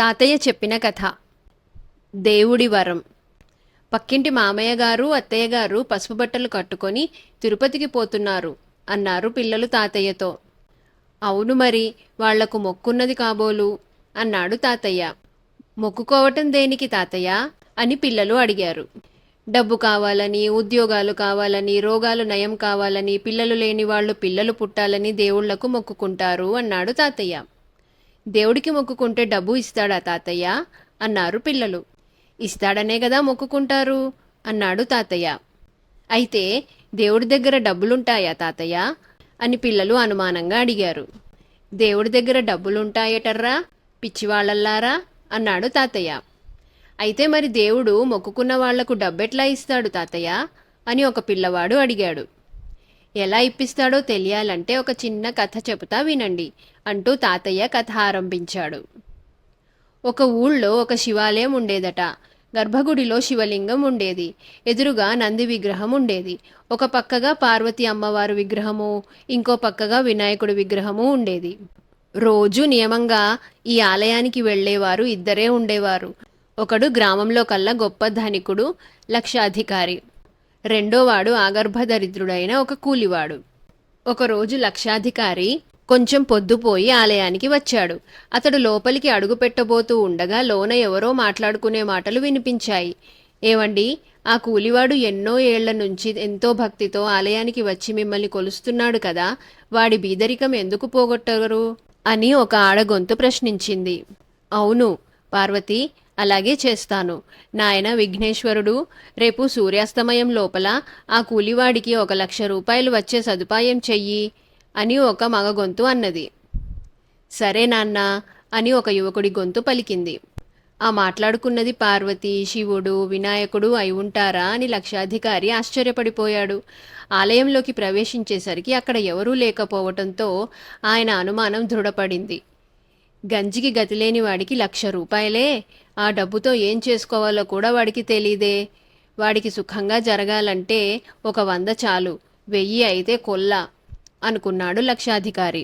తాతయ్య చెప్పిన కథ. దేవుడి వరం. పక్కింటి మామయ్య గారు అత్తయ్య గారు పసుపు బట్టలు కట్టుకొని తిరుపతికి పోతున్నారు అన్నారు పిల్లలు తాతయ్యతో. అవును మరి, వాళ్లకు మొక్కున్నది కాబోలు అన్నాడు తాతయ్య. మొక్కుకోవటం దేనికి తాతయ్య అని పిల్లలు అడిగారు. డబ్బు కావాలని, ఉద్యోగాలు కావాలని, రోగాలు నయం కావాలని, పిల్లలు లేని వాళ్ళు పిల్లలు పుట్టాలని దేవుళ్లకు మొక్కుకుంటారు అన్నాడు తాతయ్య. దేవుడికి మొక్కుకుంటే డబ్బు ఇస్తాడా తాతయ్య అన్నారు పిల్లలు. ఇస్తాడనే కదా మొక్కుకుంటారు అన్నాడు తాతయ్య. అయితే దేవుడి దగ్గర డబ్బులుంటాయా తాతయ్య అని పిల్లలు అనుమానంగా అడిగారు. దేవుడి దగ్గర డబ్బులుంటాయటర్రా పిచ్చివాళ్ళల్లారా అన్నాడు తాతయ్య. అయితే మరి దేవుడు మొక్కుకున్న వాళ్లకు డబ్బెట్లా ఇస్తాడు తాతయ్య అని ఒక పిల్లవాడు అడిగాడు. ఎలా ఇప్పిస్తాడో తెలియాలంటే ఒక చిన్న కథ చెబుతా వినండి అంటూ తాతయ్య కథ ఆరంభించాడు. ఒక ఊళ్ళో ఒక శివాలయం ఉండేదట. గర్భగుడిలో శివలింగం ఉండేది. ఎదురుగా నంది విగ్రహం ఉండేది. ఒక పక్కగా పార్వతీ అమ్మవారు విగ్రహము, ఇంకో పక్కగా వినాయకుడి విగ్రహము ఉండేది. రోజు నియమంగా ఈ ఆలయానికి వెళ్లేవారు ఇద్దరే ఉండేవారు. ఒకడు గ్రామంలో కల్లా గొప్ప ధనికుడు, లక్షాధికారి. రెండోవాడు ఆగర్భదరిద్రుడైన ఒక కూలివాడు. ఒకరోజు లక్షాధికారి కొంచెం పొద్దుపోయి ఆలయానికి వచ్చాడు. అతడు లోపలికి అడుగు పెట్టబోతూ ఉండగా లోన ఎవరో మాట్లాడుకునే మాటలు వినిపించాయి. ఏవండి, ఆ కూలివాడు ఎన్నో ఏళ్ల నుంచి ఎంతో భక్తితో ఆలయానికి వచ్చి మిమ్మల్ని కొలుస్తున్నాడు కదా, వాడి బీదరికం ఎందుకు పోగొట్టరు అని ఒక ఆడగొంతు ప్రశ్నించింది. అవును పార్వతి, అలాగే చేస్తాను. నాయన విఘ్నేశ్వరుడు, రేపు సూర్యాస్తమయం లోపల ఆ కూలివాడికి 1,00,000 రూపాయలు వచ్చే సదుపాయం చెయ్యి అని ఒక మగ గొంతు అన్నది. సరే నాన్న అని ఒక యువకుడి గొంతు పలికింది. ఆ మాట్లాడుకున్నది పార్వతి, శివుడు, వినాయకుడు అయి ఉంటారా అని లక్షాధికారి ఆశ్చర్యపడిపోయాడు. ఆలయంలోకి ప్రవేశించేసరికి అక్కడ ఎవరూ లేకపోవటంతో ఆయన అనుమానం దృఢపడింది. గంజికి గతిలేని వాడికి 1,00,000 రూపాయలే, ఆ డబ్బుతో ఏం చేసుకోవాలో కూడా వాడికి తెలీదే. వాడికి సుఖంగా జరగాలంటే 100 చాలు, 1000 అయితే కొల్లా అనుకున్నాడు లక్షాధికారి.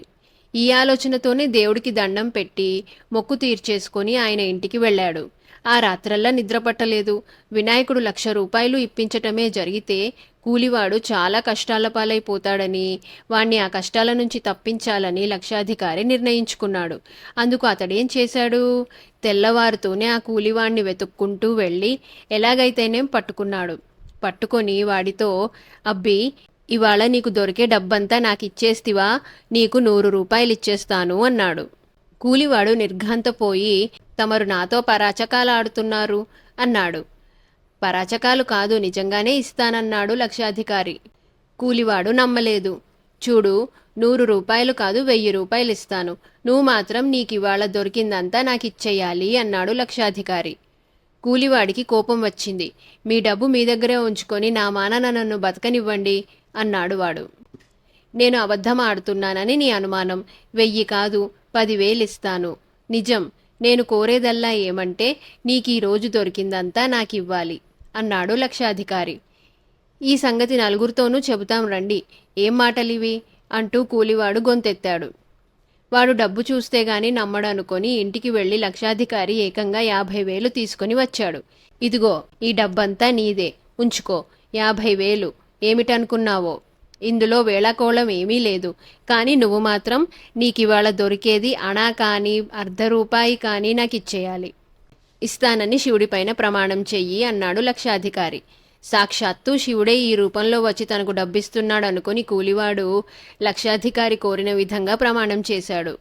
ఈ ఆలోచనతోనే దేవుడికి దండం పెట్టి మొక్కు తీర్చేసుకొని ఆయన ఇంటికి వెళ్ళాడు. ఆ రాత్రల్లా నిద్రపట్టలేదు. వినాయకుడు 1,00,000 రూపాయలు ఇప్పించటమే జరిగితే కూలివాడు చాలా కష్టాల పాలైపోతాడని, వాణ్ణి ఆ కష్టాల నుంచి తప్పించాలని లక్షాధికారి నిర్ణయించుకున్నాడు. అందుకు అతడేం చేశాడు? తెల్లవారుతూనే ఆ కూలివాణ్ణి వెతుక్కుంటూ వెళ్ళి ఎలాగైతేనేం పట్టుకున్నాడు. పట్టుకొని వాడితో, అబ్బి, ఇవాళ నీకు దొరికే డబ్బంతా నాకిచ్చేస్తివా, నీకు 100 రూపాయలు ఇచ్చేస్తాను అన్నాడు. కూలివాడు నిర్ఘాంతపోయి, తమరు నాతో పరాచకాలాడుతున్నారు అన్నాడు. పరాచకాలు కాదు, నిజంగానే ఇస్తానన్నాడు లక్షాధికారి. కూలివాడు నమ్మలేదు. చూడు, 100 రూపాయలు కాదు, 1000 రూపాయలు ఇస్తాను, నువ్వు మాత్రం నీకివాళ దొరికిందంతా నాకిచ్చేయాలి అన్నాడు లక్షాధికారి. కూలివాడికి కోపం వచ్చింది. మీ డబ్బు మీ దగ్గరే ఉంచుకొని నా మానాన నన్ను బతకనివ్వండి అన్నాడు వాడు. నేను అబద్ధం ఆడుతున్నానని నీ అనుమానం. 1000 కాదు, 10,000 ఇస్తాను. నిజం. నేను కోరేదల్లా ఏమంటే నీకీ రోజు దొరికిందంతా నాకివ్వాలి అన్నాడు లక్షాధికారి. ఈ సంగతి నలుగురితోనూ చెబుతాం రండి, ఏం మాటలివి అంటూ కూలివాడు గొంతెత్తాడు. వాడు డబ్బు చూస్తే గాని నమ్మడనుకొని ఇంటికి వెళ్లి లక్షాధికారి ఏకంగా 50,000 తీసుకొని వచ్చాడు. ఇదిగో, ఈ డబ్బంతా నీదే, ఉంచుకో. 50,000 ఏమిటనుకున్నావో? ఇందులో వేళాకోళం ఏమీ లేదు. కానీ నువ్వు మాత్రం నీకివాళ దొరికేది అణా కానీ 1/2 రూపాయి కానీ నాకిచ్చేయాలి. ఇస్తానని శివుడిపైన ప్రమాణం చెయ్యి అన్నాడు లక్షాధికారి. సాక్షాత్తు శివుడే ఈ రూపంలో వచ్చి తనకు డబ్బిస్తున్నాడనుకుని కూలివాడు లక్షాధికారి కోరిన విధంగా ప్రమాణం చేశాడు.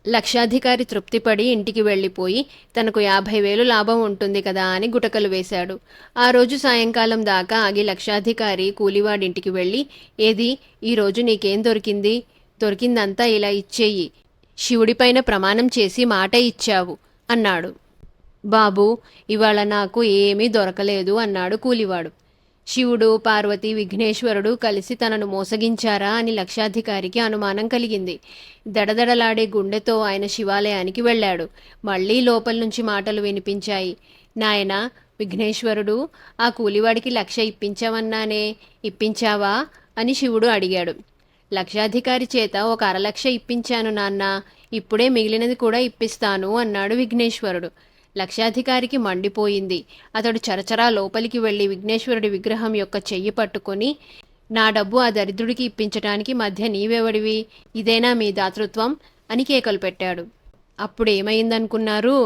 లక్షాధికారి తృప్తిపడి ఇంటికి వెళ్ళిపోయి తనకు 50,000 లాభం ఉంటుంది కదా అని గుటకలు వేశాడు. ఆ రోజు సాయంకాలం దాకా ఆగి లక్షాధికారి కూలివాడింటికి వెళ్ళి, ఏది, ఈరోజు నీకేం దొరికింది? దొరికిందంతా ఇలా ఇచ్చేయి, శివుడిపైన ప్రమాణం చేసి మాట ఇచ్చావు అన్నాడు. బాబూ, ఇవాళ నాకు ఏమీ దొరకలేదు అన్నాడు కూలివాడు. శివుడు, పార్వతి, విఘ్నేశ్వరుడు కలిసి తనను మోసగించారా అని లక్షాధికారికి అనుమానం కలిగింది. దడదడలాడే గుండెతో ఆయన శివాలయానికి వెళ్ళాడు. మళ్లీ లోపల నుంచి మాటలు వినిపించాయి. నాయనా విఘ్నేశ్వరుడు, ఆ కూలివాడికి 1,00,000 ఇప్పించావన్నానే, ఇప్పించావా అని శివుడు అడిగాడు. లక్షాధికారి చేత 1 అర లక్ష ఇప్పించాను నాన్న, ఇప్పుడే మిగిలినది కూడా ఇప్పిస్తాను అన్నాడు విఘ్నేశ్వరుడు. లక్షాధికారికి మండిపోయింది. అతడు చరచరా లోపలికి వెళ్ళి విఘ్నేశ్వరుడి విగ్రహం యొక్క చెయ్యి పట్టుకొని, నా డబ్బు ఆ దరిద్రుడికి ఇప్పించటానికి మధ్య నీవెవడివి? ఇదేనా మీ దాతృత్వం అని కేకలు పెట్టాడు. అప్పుడేమైందనుకున్నారు?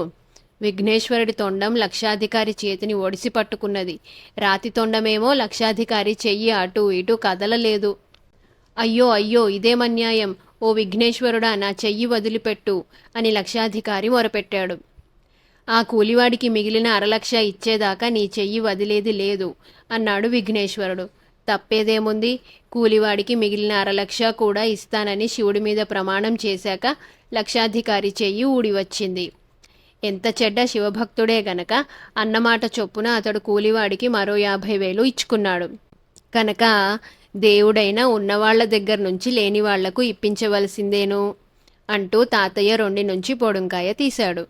విఘ్నేశ్వరుడి తొండం లక్షాధికారి చేతిని ఒడిసి పట్టుకున్నది. రాతి తొండమేమో లక్షాధికారి చెయ్యి అటూ ఇటూ కదలలేదు. అయ్యో అయ్యో, ఇదేమన్యాయం! ఓ విఘ్నేశ్వరుడా, నా చెయ్యి వదిలిపెట్టు అని లక్షాధికారి మొరపెట్టాడు. ఆ కూలివాడికి మిగిలిన 1,00,000 ఇచ్చేదాకా నీ చెయ్యి వదిలేది లేదు అన్నాడు విఘ్నేశ్వరుడు. తప్పేదేముంది? కూలివాడికి మిగిలిన 1,00,000 కూడా ఇస్తానని శివుడి మీద ప్రమాణం చేశాక లక్షాధికారి చెయ్యి ఊడి వచ్చింది. ఎంత చెడ్డ శివభక్తుడే గనక అన్నమాట చొప్పున అతడు కూలివాడికి మరో 50,000 ఇచ్చుకున్నాడు. కనుక దేవుడైనా ఉన్నవాళ్ల దగ్గర నుంచి లేని వాళ్లకు ఇప్పించవలసిందేను అంటూ తాతయ్య రొండి నుంచి పొడుంకాయ తీశాడు.